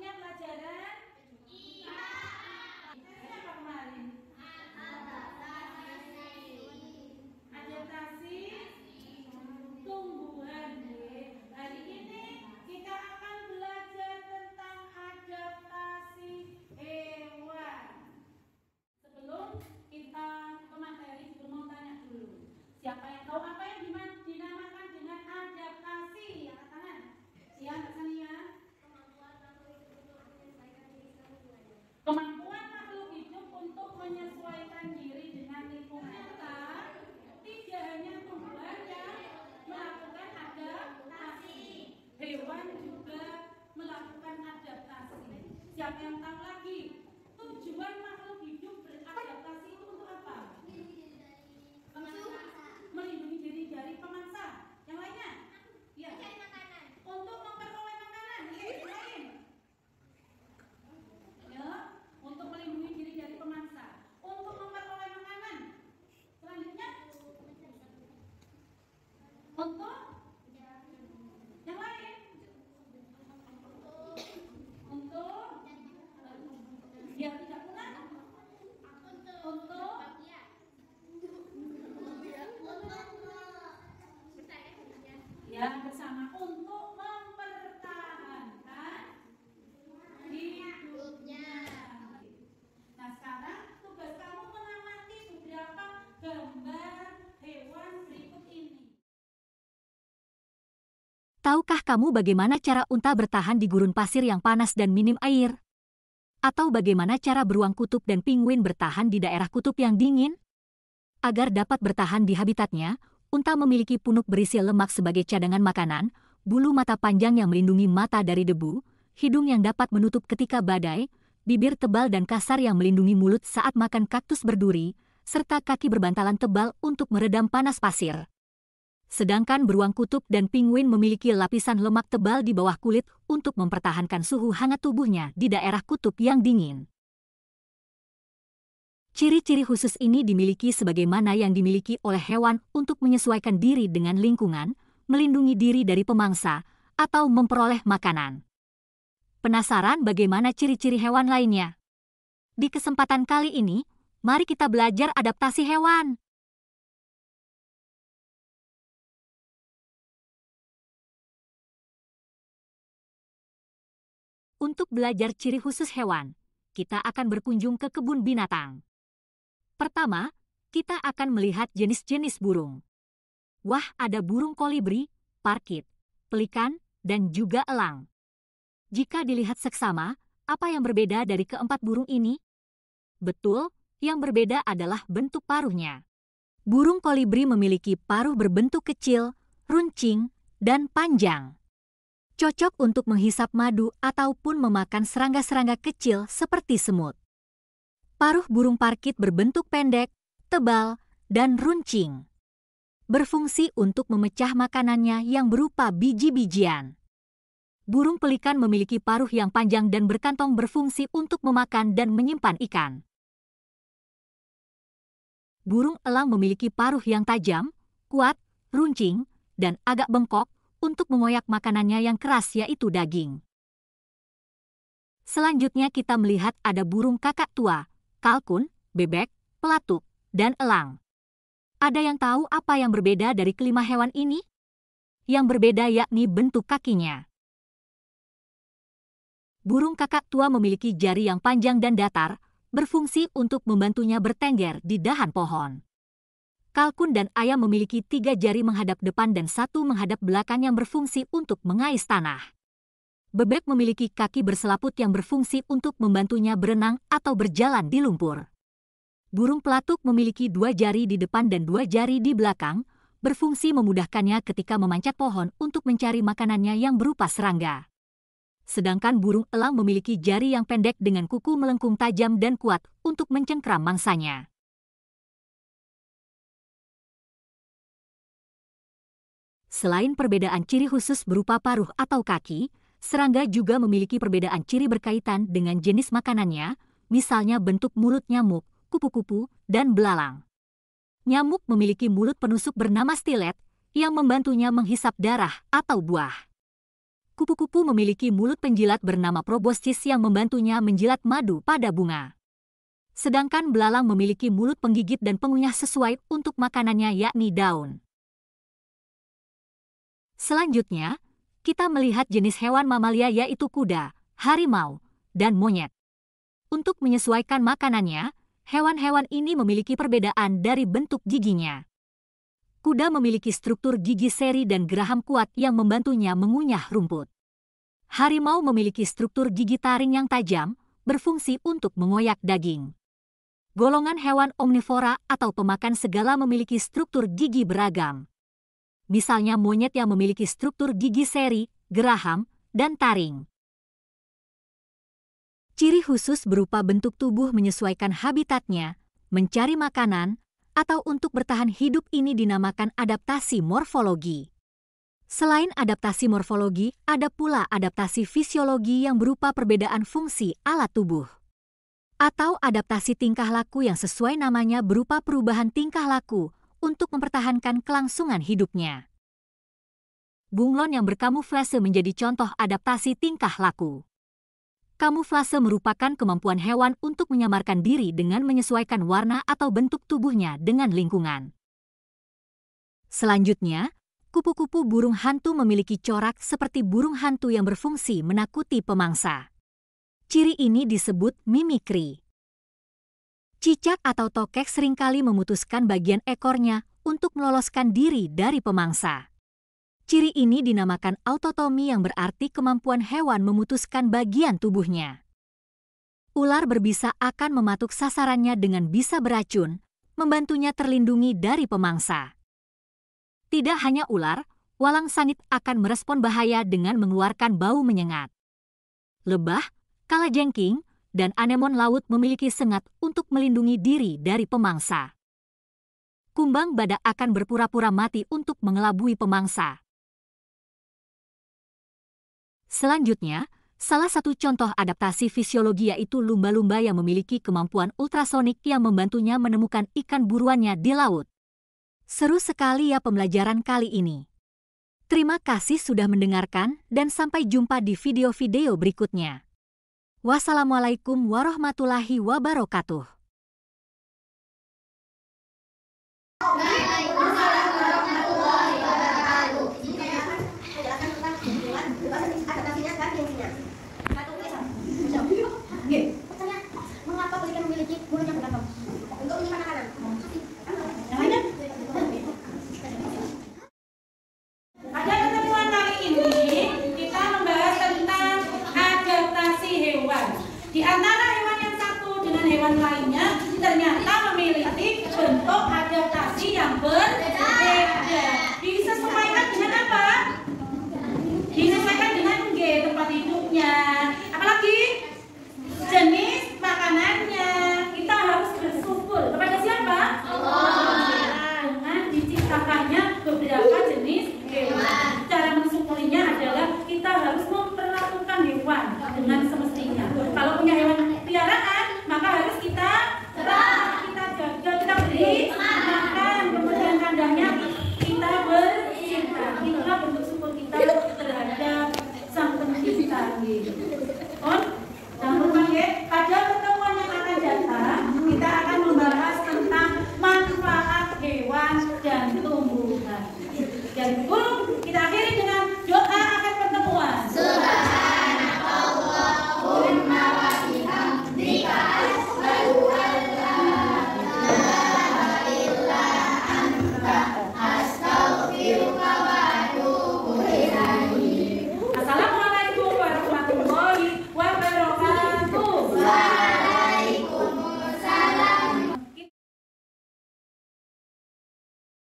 topiknya pelajaran apa kemarin? Adaptasi tumbuhan. Hari ini kita akan belajar tentang adaptasi hewan. Sebelum kita ke materi, sebelum mau tanya dulu, siapa yang tahu apa yang dinamakan dengan adaptasi? Angkat tangan. Siap, Mbak Sania. Kemampuan makhluk hidup untuk menyesuaikan diri dengan lingkungan. Tidak hanya tumbuhan yang melakukan adaptasi, hewan juga melakukan adaptasi. Siapa yang tahu lagi tujuan makhluk hidup beradaptasi itu untuk apa? Melindungi diri dari pemangsa. Yang lainnya? Ya. Untuk memperoleh makanan. Yang lain? Ya, untuk melindungi diri dari pemangsa. Untuk memperoleh makanan. Selanjutnya? Untuk yang lain? Untuk biar tidak punah. Untuk ya bersama untuk mempertahankan hidupnya. Nah sekarang tugas kamu mengamati beberapa gambar hewan berikut ini. Tahukah kamu bagaimana cara unta bertahan di gurun pasir yang panas dan minim air? Atau bagaimana cara beruang kutub dan penguin bertahan di daerah kutub yang dingin? Agar dapat bertahan di habitatnya, unta memiliki punuk berisi lemak sebagai cadangan makanan, bulu mata panjang yang melindungi mata dari debu, hidung yang dapat menutup ketika badai, bibir tebal dan kasar yang melindungi mulut saat makan kaktus berduri, serta kaki berbantalan tebal untuk meredam panas pasir. Sedangkan beruang kutub dan penguin memiliki lapisan lemak tebal di bawah kulit untuk mempertahankan suhu hangat tubuhnya di daerah kutub yang dingin. Ciri-ciri khusus ini dimiliki sebagaimana yang dimiliki oleh hewan untuk menyesuaikan diri dengan lingkungan, melindungi diri dari pemangsa, atau memperoleh makanan. Penasaran bagaimana ciri-ciri hewan lainnya? Di kesempatan kali ini, mari kita belajar adaptasi hewan. Untuk belajar ciri khusus hewan, kita akan berkunjung ke kebun binatang. Pertama, kita akan melihat jenis-jenis burung. Wah, ada burung kolibri, parkit, pelikan, dan juga elang. Jika dilihat seksama, apa yang berbeda dari keempat burung ini? Betul, yang berbeda adalah bentuk paruhnya. Burung kolibri memiliki paruh berbentuk kecil, runcing, dan panjang. Cocok untuk menghisap madu ataupun memakan serangga-serangga kecil seperti semut. Paruh burung parkit berbentuk pendek, tebal, dan runcing. Berfungsi untuk memecah makanannya yang berupa biji-bijian. Burung pelikan memiliki paruh yang panjang dan berkantong berfungsi untuk memakan dan menyimpan ikan. Burung elang memiliki paruh yang tajam, kuat, runcing, dan agak bengkok untuk mengoyak makanannya yang keras yaitu daging. Selanjutnya kita melihat ada burung kakak tua, kalkun, bebek, pelatuk, dan elang. Ada yang tahu apa yang berbeda dari kelima hewan ini? Yang berbeda yakni bentuk kakinya. Burung kakak tua memiliki jari yang panjang dan datar, berfungsi untuk membantunya bertengger di dahan pohon. Kalkun dan ayam memiliki 3 jari menghadap depan dan 1 menghadap belakang yang berfungsi untuk mengais tanah. Bebek memiliki kaki berselaput yang berfungsi untuk membantunya berenang atau berjalan di lumpur. Burung pelatuk memiliki 2 jari di depan dan 2 jari di belakang, berfungsi memudahkannya ketika memanjat pohon untuk mencari makanannya yang berupa serangga. Sedangkan burung elang memiliki jari yang pendek dengan kuku melengkung tajam dan kuat untuk mencengkram mangsanya. Selain perbedaan ciri khusus berupa paruh atau kaki, serangga juga memiliki perbedaan ciri berkaitan dengan jenis makanannya, misalnya bentuk mulut nyamuk, kupu-kupu, dan belalang. Nyamuk memiliki mulut penusuk bernama stilet yang membantunya menghisap darah atau buah. Kupu-kupu memiliki mulut penjilat bernama proboscis yang membantunya menjilat madu pada bunga. Sedangkan belalang memiliki mulut penggigit dan pengunyah sesuai untuk makanannya yakni daun. Selanjutnya, kita melihat jenis hewan mamalia yaitu kuda, harimau, dan monyet. Untuk menyesuaikan makanannya, hewan-hewan ini memiliki perbedaan dari bentuk giginya. Kuda memiliki struktur gigi seri dan geraham kuat yang membantunya mengunyah rumput. Harimau memiliki struktur gigi taring yang tajam, berfungsi untuk mengoyak daging. Golongan hewan omnivora atau pemakan segala memiliki struktur gigi beragam. Misalnya monyet yang memiliki struktur gigi seri, geraham, dan taring. Ciri khusus berupa bentuk tubuh menyesuaikan habitatnya, mencari makanan, atau untuk bertahan hidup ini dinamakan adaptasi morfologi. Selain adaptasi morfologi, ada pula adaptasi fisiologi yang berupa perbedaan fungsi alat tubuh. Atau adaptasi tingkah laku yang sesuai namanya berupa perubahan tingkah laku untuk mempertahankan kelangsungan hidupnya. Bunglon yang berkamuflase menjadi contoh adaptasi tingkah laku. Kamuflase merupakan kemampuan hewan untuk menyamarkan diri dengan menyesuaikan warna atau bentuk tubuhnya dengan lingkungan. Selanjutnya, kupu-kupu burung hantu memiliki corak seperti burung hantu yang berfungsi menakuti pemangsa. Ciri ini disebut mimikri. Cicak atau tokek seringkali memutuskan bagian ekornya untuk meloloskan diri dari pemangsa. Ciri ini dinamakan autotomi yang berarti kemampuan hewan memutuskan bagian tubuhnya. Ular berbisa akan mematuk sasarannya dengan bisa beracun, membantunya terlindungi dari pemangsa. Tidak hanya ular, walang sangit akan merespon bahaya dengan mengeluarkan bau menyengat. Lebah, kalajengking, dan anemon laut memiliki sengat untuk melindungi diri dari pemangsa. Kumbang badak akan berpura-pura mati untuk mengelabui pemangsa. Selanjutnya, salah satu contoh adaptasi fisiologi yaitu lumba-lumba yang memiliki kemampuan ultrasonik yang membantunya menemukan ikan buruannya di laut. Seru sekali ya pembelajaran kali ini. Terima kasih sudah mendengarkan dan sampai jumpa di video-video berikutnya. Wassalamualaikum warahmatullahi wabarakatuh.